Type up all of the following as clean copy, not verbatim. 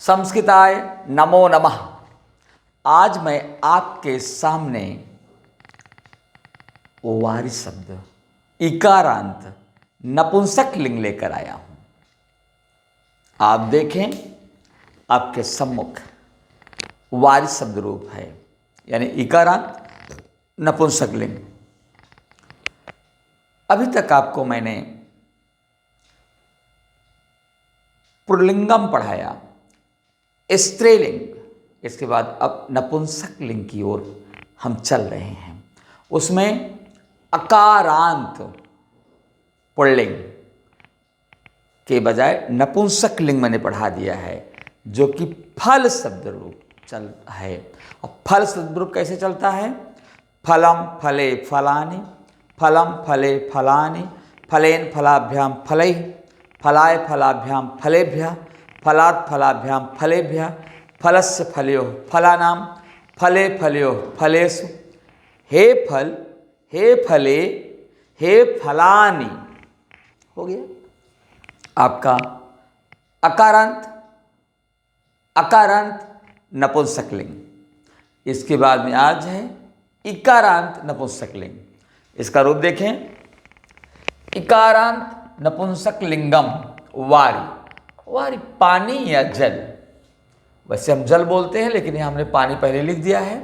संस्कृताय नमो नमः। आज मैं आपके सामने वारी शब्द इकारांत नपुंसक लिंग लेकर आया हूं। आप देखें, आपके सम्मुख वारी शब्द रूप है, यानी इकारांत नपुंसक लिंग। अभी तक आपको मैंने पुल्लिंगम पढ़ाया, स्त्रीलिंग, इसके बाद अब नपुंसक लिंग की ओर हम चल रहे हैं। उसमें अकारांत पुल्लिंग के बजाय नपुंसक लिंग मैंने पढ़ा दिया है, जो कि फल शब्द रूप चल है। और फल शब्द रूप कैसे चलता है? फलम फले फलानि, फलम फले फलानि, फलेन फलाभ्याम फलैः, फलाय फलाभ्याम फलेभ्यः, फलात् फलाभ्याम फलेभ्यः, फलस्य फलयोः फलानां, फले फलयोः फलेषु, हे फल, हे फले, हे फलानि। हो गया आपका अकारांत नपुंसक लिंग। इसके बाद में आज है इकारांत नपुंसक लिंग। इसका रूप देखें, इकारांत नपुंसक लिंगम वारी। वारी पानी या जल, वैसे हम जल बोलते हैं लेकिन यहाँ हमने पानी पहले लिख दिया है।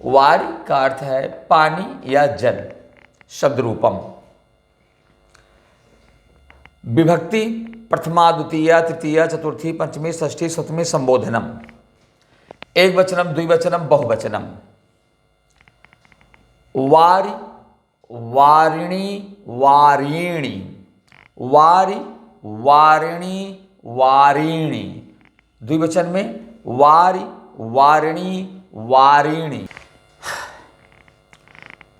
वारी का अर्थ है पानी या जल। शब्द रूपम विभक्ति प्रथमा द्वितीया तृतीया चतुर्थी पंचमी षष्ठी सप्तमी संबोधनम। एक वचनम द्विवचनम बहुवचनम। वारी वारिणी वारीणी, वारी वारिणी वारीणी। द्विवचन में वारी वारिणी वारीणी,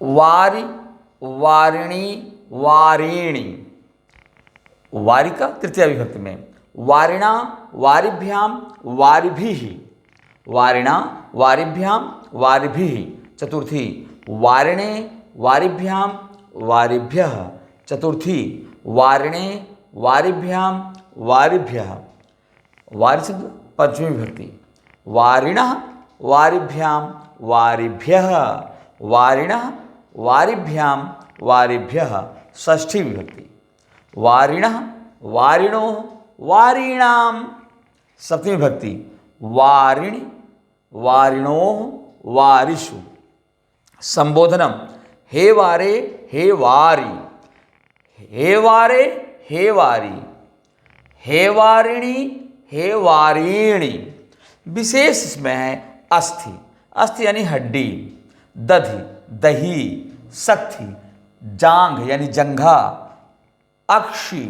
वारी वारिणी वारीणी। वारी का तृतीय विभक्ति में वारिणा वारिभ्याम वारिभिः, वारिणा वारिभ्याम वारिभिः। चतुर्थी वारिणे वारिभ्याम वारिभ्यः। चतुर्थी वारिणे वारिभ्याम वारिभ्यः। वारी शब्द पंचमी विभक्ति वारिणः वारिभ्याम वारिभ्यः, वारिणः वारिभ्याम वारिभ्यः। षष्ठी विभक्ति वारिणः वारिणोः वारीणाम। सप्तमी विभक्ति वारिणि वारिणोः वारिषु। संबोधनम हे वारे हे वारी, हे वारे हे वारी, हे वारिणी हे वारीणी। विशेष इसमें है अस्थि। अस्थि यानी हड्डी, दधि दही, शक्ति जांघ यानी जंघा, अक्षि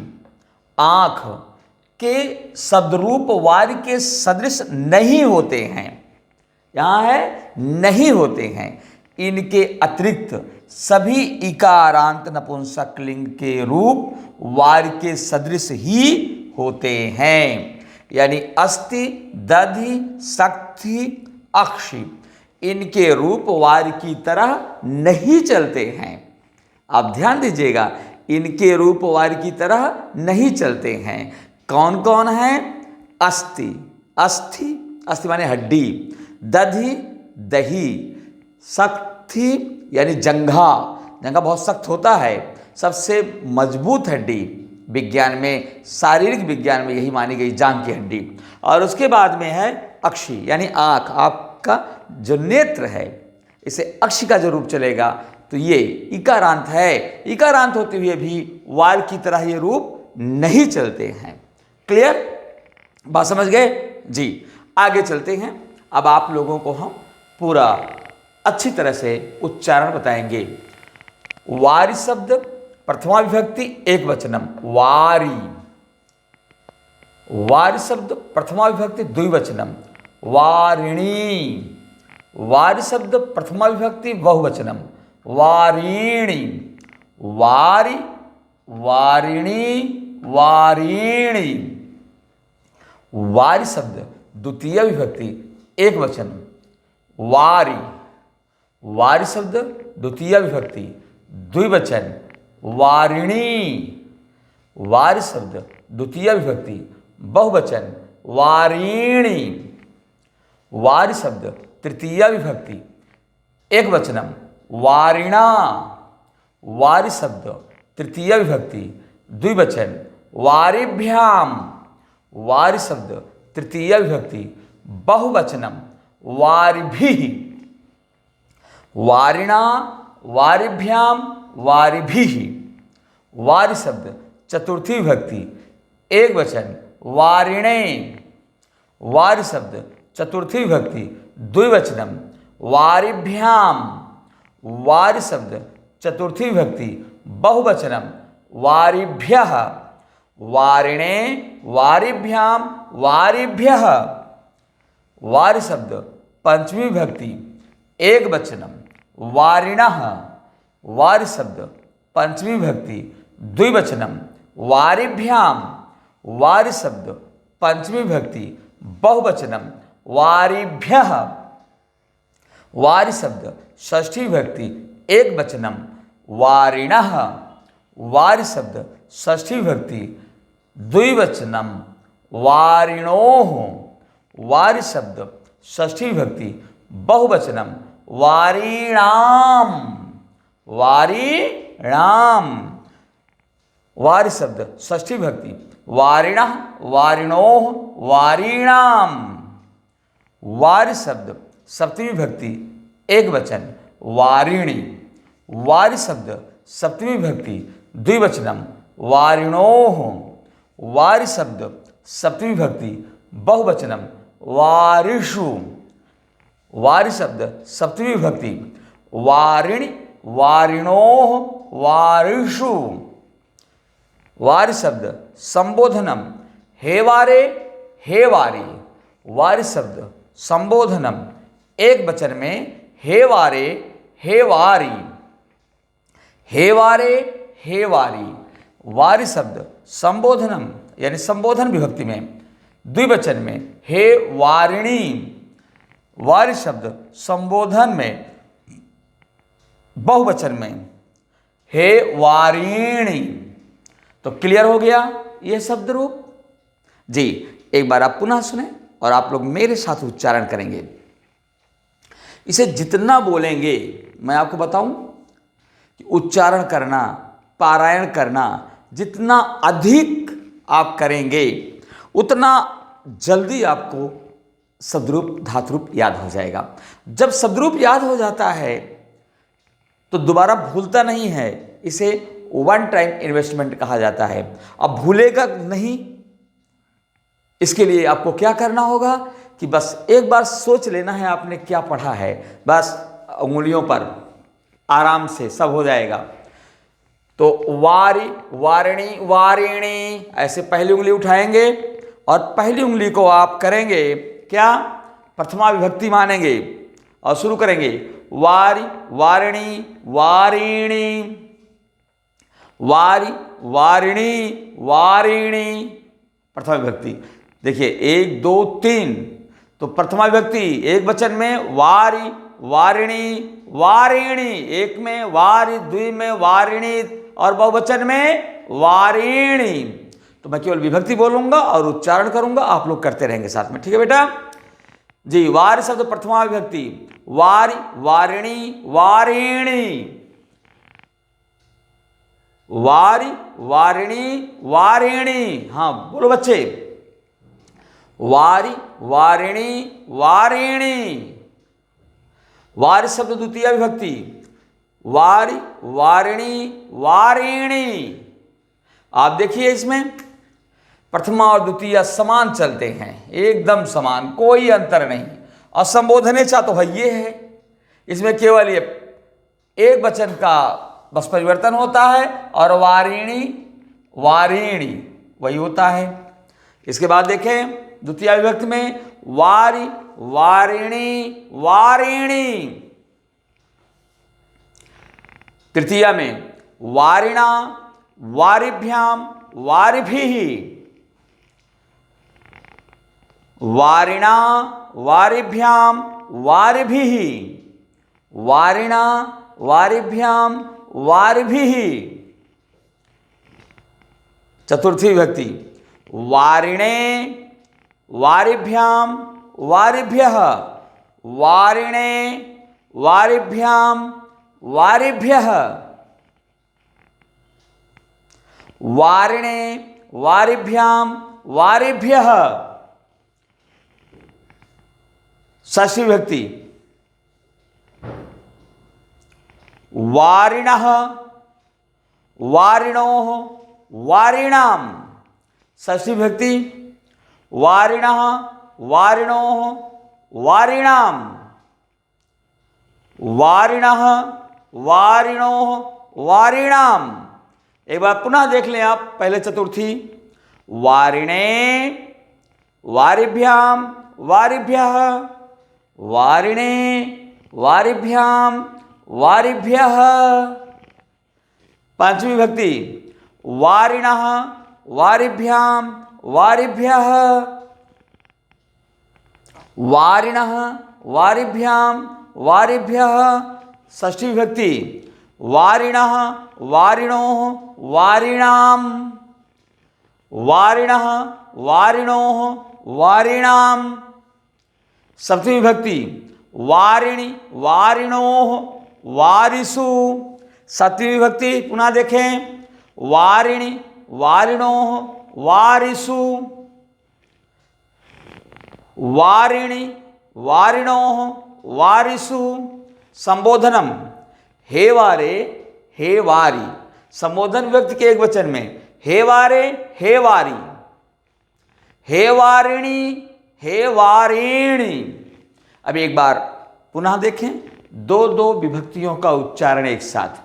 आँख के सदरूप वारी के सदृश नहीं होते हैं। यहाँ है नहीं होते हैं। इनके अतिरिक्त सभी इकारांत नपुंसक लिंग के रूप वारी के सदृश ही होते हैं। यानी अस्थि दधि शक्ति अक्षि, इनके रूप वारी की तरह नहीं चलते हैं। आप ध्यान दीजिएगा, इनके रूप वारी की तरह नहीं चलते हैं। कौन कौन है? अस्थि, अस्थि अस्थि माने हड्डी, दधि दही, शक्ति यानी जंघा, जंघा बहुत सख्त होता है, सबसे मजबूत हड्डी। विज्ञान में, शारीरिक विज्ञान में यही मानी गई जांघ की हड्डी। और उसके बाद में है अक्षि यानी आँख, आपका जो नेत्र है, इसे अक्षि का जो रूप चलेगा तो ये इकारांत है। इकारांत होते हुए भी वार की तरह ये रूप नहीं चलते हैं। क्लियर? बात समझ गए जी? आगे चलते हैं। अब आप लोगों को हम पूरा अच्छी तरह से उच्चारण बताएंगे। वारी शब्द प्रथमा विभक्ति एक वचनम वारी। वारी शब्द प्रथमा विभक्ति द्विवचनम वारिणी। वारी शब्द प्रथमा विभक्ति बहुवचनम वारीणी। वारी वारिणी वारीणी। वारी शब्द द्वितीय विभक्ति एक वचन वारी। वारी शब्द द्वितीय विभक्ति द्विवचन वारिणी। वारी शब्द द्वितीय विभक्ति बहुवचन वारिणी। वारि शब्द तृतीया विभक्ति एक वचनम वारिणा। वारि शब्द तृतीया विभक्ति द्विवचन वारिभ्याम। वारि शब्द तृतीया विभक्ति बहुवचनम वारिभिः। वारिणा वारिभ्याम वारिभिः। वारि शब्द चतुर्थी विभक्ति एक वचन वारिणे। वारि शब्द चतुर्थी विभक्ति द्विवचनम वारिभ्याम। वारि शब्द चतुर्थी विभक्ति बहुवचनम वारिभ्यः। वारिणे वारिभ्याम वारिभ्यः। वारि शब्द पंचमी विभक्ति एक वचनम वारिणः। वारि शब्द पंचमी विभक्ति द्विवचनम वारिभ्याम। वारि शब्द पंचमी विभक्ति बहुवचनम वारिभ्यः। वारि शब्द षष्ठी विभक्ति एक वचनम वारिणः। वारि शब्द षष्ठी विभक्ति द्विवचनम वारिणोः। वारि शब्द षष्ठी विभक्ति बहुवचनम वारिणाम। वारिणाम। वारि शब्द षष्ठी विभक्ति वारिणः वारिणोः वारिणाम। वारि शब्द सप्तमी विभक्ति एक वचन वारिणी। वारि शब्द सप्तमी विभक्ति द्विवचनम वारिणोः। वारि शब्द सप्तमी विभक्ति बहुवचनम वारिषु। वारि शब्द सप्तमी विभक्ति वारिणि वारिणोः वारिषु। वारि शब्द संबोधनम हे वारे हे वारी। वारि शब्द संबोधनम एक वचन में हे वारे हे वारी। हे वारे हे वारी। वारि शब्द संबोधनम यानी संबोधन विभक्ति में द्विवचन में हे वारिणी। वारि शब्द संबोधन में बहुवचन में हे वारिणी। तो क्लियर हो गया यह शब्द रूप जी। एक बार आप पुनः सुने और आप लोग मेरे साथ उच्चारण करेंगे। इसे जितना बोलेंगे मैं आपको बताऊं कि उच्चारण करना पारायण करना जितना अधिक आप करेंगे उतना जल्दी आपको शब्दरूप धातुरूप याद हो जाएगा। जब शब्दरूप याद हो जाता है तो दोबारा भूलता नहीं है। इसे वन टाइम इन्वेस्टमेंट कहा जाता है। अब भूलेगा नहीं, इसके लिए आपको क्या करना होगा कि बस एक बार सोच लेना है आपने क्या पढ़ा है, बस उंगलियों पर आराम से सब हो जाएगा। तो वारी वारिणी वारिणी ऐसे पहली उंगली उठाएंगे और पहली उंगली को आप करेंगे क्या, प्रथमा विभक्ति मानेंगे और शुरू करेंगे वारी वारिणी वारिणी। वारी वारिणी वारिणी प्रथमा विभक्ति। देखिए 1 2 3 तो प्रथमा विभक्ति एक वचन में वारी वारिणी वारिणी, एक में वारी, द्वि में वारिणी और बहुवचन में वारिणी। तो मैं केवल विभक्ति बोलूंगा और उच्चारण करूंगा, आप लोग करते रहेंगे साथ में, ठीक है बेटा जी। वारी शब्द प्रथमा विभक्ति वारी वारिणी वारिणी। वारी वारिणी वारिणी। हाँ बोलो बच्चे, वारी वारिणी वारिणी। वारि शब्द द्वितीय विभक्ति वारी वारिणी वारिणी। आप देखिए इसमें प्रथमा और द्वितीय समान चलते हैं, एकदम समान, कोई अंतर नहीं। और संबोधनेचा तो है ये है, इसमें केवल ये एक वचन का बस परिवर्तन होता है और वारिणी वारिणी वही होता है। इसके बाद देखें द्वितीय विभक्ति में वारी वारिणी वारिणी। तृतीया में वारिणा वारिभ्याम वारिभिः। वारिणा वारिभ्याम वारिभिः। वारिणा वारिभ्याम वारिभिः। चतुर्थी विभक्ति वारिणे वारिभ्याम वारिभ्यः, वारिणे वारिभ्याम वारिभ्यः, वारिणे वारिभ्याम वारिभ्यः। षष्ठी विभक्ति वारिणः वारिणोः वारिणाम। षष्ठी विभक्ति वारिणः वारिणोः वारिणाम, वारिणः वारिणोः वारिणाम। एक बार पुनः देख लें आप, पहले चतुर्थी वारिणे वारिभ्याम वारिभ्यः, वारिणे वारिभ्याम वारिभ्यः। पंचमी विभक्ति वारिणः वारिभ्याम वारिभ्यः, वारिणः वारिभ्याम वारिभ्यः। षष्ठी विभक्ति वारिणः वारिणोः वारिणाम, वारिणः वारिणोः वारिणाम। सप्तमी विभक्ति वारिणि वारिणोः वारिषु। सप्तमी विभक्ति पुनः देखें वारिणि वारिणोः वारिषु, वारिणि वारिणोः वारिषु। संबोधनम हे वारे हे वारी। संबोधन व्यक्ति के एक वचन में हे वारे हे वारी, हे वारिणी हे वारिणी। अब एक बार पुनः देखें, दो दो विभक्तियों का उच्चारण एक साथ।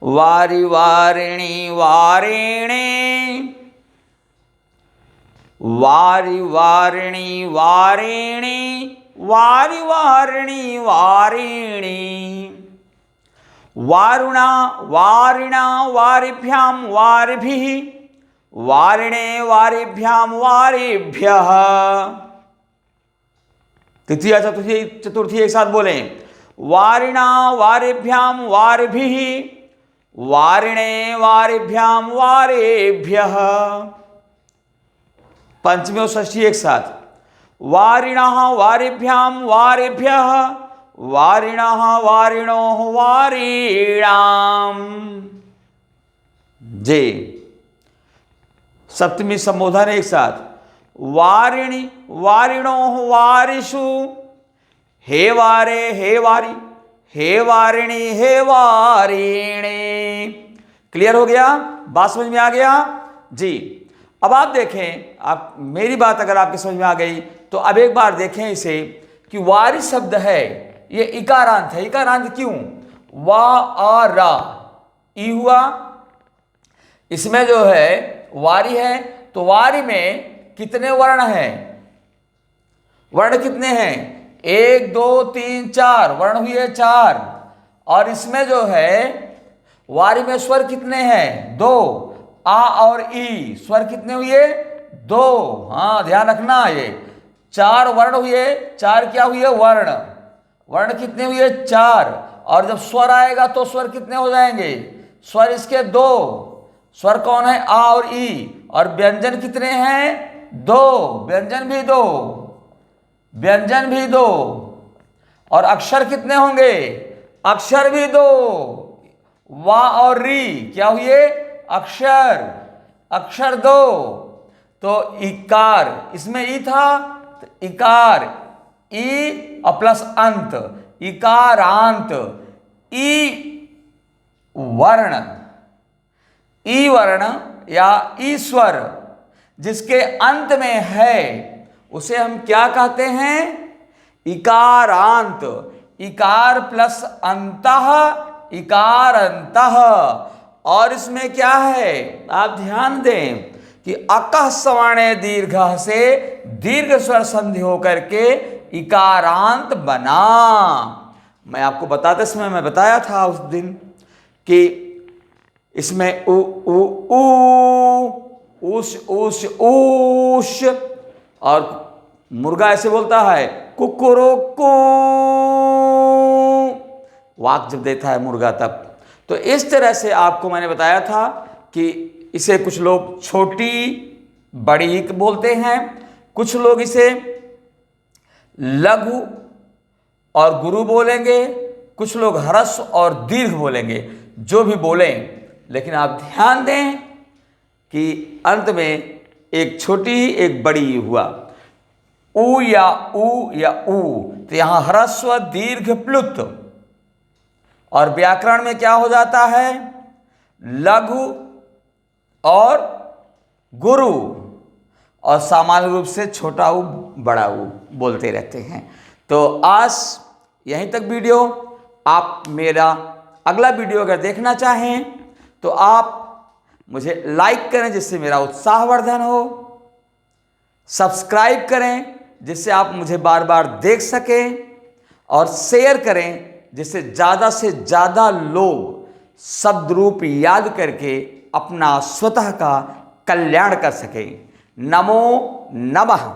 वारि वारिणी वारिणे, वारि वारिणी वारिणी, वारि वारिणी वारिणी। वारुणा वारिणा वारिभ्याम वारिभिः, वारिणे वारिभ्याम वारिभ्यः। तृतीया चतुर्थी एक साथ बोलें वारिणा वारिभ्याम वारिभिः, वारिणे वारिभ्याम वारिभ्यः। पंचमी और षष्ठी एक साथ वारिणः वारिभ्याम वारिभ्यः, वारिणः वारिणोः वारिणाम। जी। सप्तमी संबोधन एक साथ वारिणि वारिणोः वारिषु, हे वारे हे वारी, हे वारिणि हे वारिणे। क्लियर हो गया? बात समझ में आ गया जी। अब आप देखें, आप मेरी बात अगर आपके समझ में आ गई तो अब एक बार देखें इसे कि वारी शब्द है ये इकारांत है। इकारांत क्यों? वा आ रा ई हुआ, इसमें जो है वारी है तो वारी में कितने वर्ण हैं? वर्ण कितने हैं? 1 2 3 4 वर्ण हुए 4। और इसमें जो है वारी में स्वर कितने हैं? 2। आ और ई स्वर कितने हुए? 2। हाँ ध्यान रखना, ये 4 वर्ण हुए। 4 क्या हुए? वर्ण। वर्ण कितने हुए? 4। और जब स्वर आएगा तो स्वर कितने हो जाएंगे? स्वर इसके 2। स्वर कौन है? आ और ई। और व्यंजन कितने हैं? 2। व्यंजन भी 2, व्यंजन भी 2। और अक्षर कितने होंगे? अक्षर भी 2। वा और री क्या हुए? अक्षर। अक्षर 2। तो इकार, इसमें ई था तो इकार, ई और प्लस अंत, इकारांत। ई वर्ण, ई वर्ण या ईश्वर जिसके अंत में है उसे हम क्या कहते हैं? इकारांत। इकार प्लस अंतः इकारंतः। और इसमें क्या है? आप ध्यान दें कि अकः सवर्णे दीर्घ से दीर्घ स्वर संधि होकर के इकारांत बना। मैं आपको बताते समय मैं बताया था उस दिन कि इसमें उ उ ऊ, उस ऊश। और मुर्गा ऐसे बोलता है कुकुरुकू, वाक जब देता है मुर्गा तब। तो इस तरह से आपको मैंने बताया था कि इसे कुछ लोग छोटी बड़ी बोलते हैं। कुछ लोग इसे लघु और गुरु बोलेंगे, कुछ लोग ह्रस्व और दीर्घ बोलेंगे। जो भी बोलें, लेकिन आप ध्यान दें कि अंत में एक छोटी एक बड़ी हुआ। ऊ या ऊ, तो यहां ह्रस्व दीर्घ प्लुत। और व्याकरण में क्या हो जाता है? लघु और गुरु, और सामान्य रूप से छोटा ऊ बड़ा ऊ बोलते रहते हैं। तो आज यहीं तक वीडियो। आप मेरा अगला वीडियो अगर देखना चाहें तो आप मुझे लाइक करें जिससे मेरा उत्साहवर्धन हो, सब्सक्राइब करें जिससे आप मुझे बार बार देख सकें, और शेयर करें जिससे ज़्यादा से ज़्यादा लोग शब्द रूप याद करके अपना स्वतः का कल्याण कर सकें। नमो नमः।